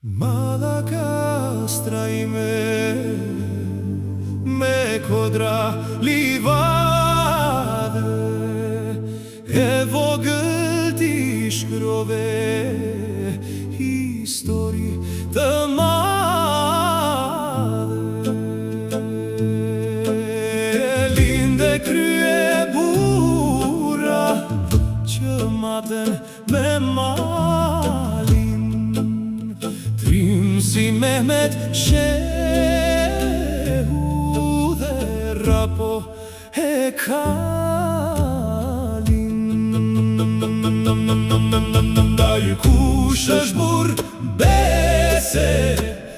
Malakastra ime me kodra livade e vogël ti shkrove histori të madhe. Linde krye bura që maten me si Mehmet Shehu dhe rapo e kalin. Kush është burr bese,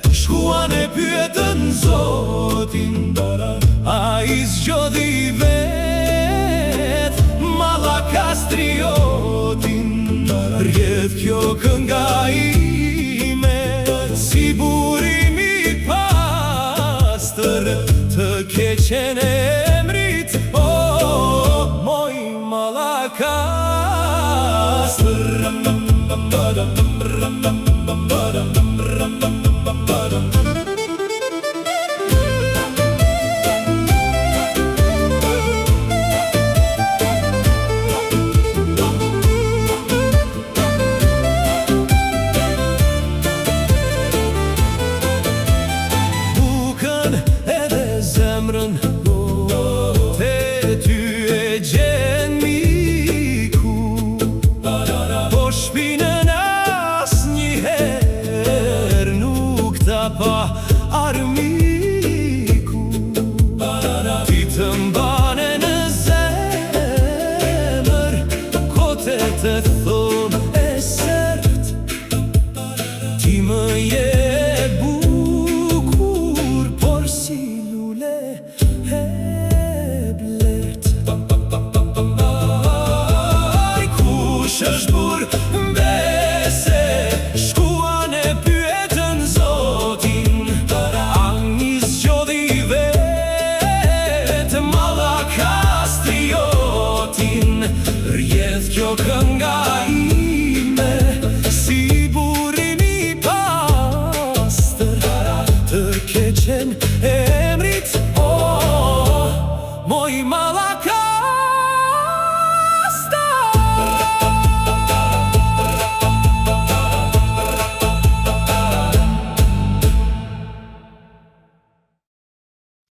shkuan e pyetën Zotin, a i zgjodhi vet Malakastriotin. Rjedh kjo kënga si burimi pastër, të keqen emrit, o moj Malakastër. Te ty e gjen miku, po shpinën as njëher nuk ta pa armiku. Ti të mbane në zemër, kote të thonë e sert. Ti më je bukur, por si lule e blet. Kush është burr bese, shkuan e pyetën Zotin, a i zgjodhi vet Malakastriotin. Rjedh kjo kënga ime si burimi pastër, të keqen emrit, o moj Malakastër.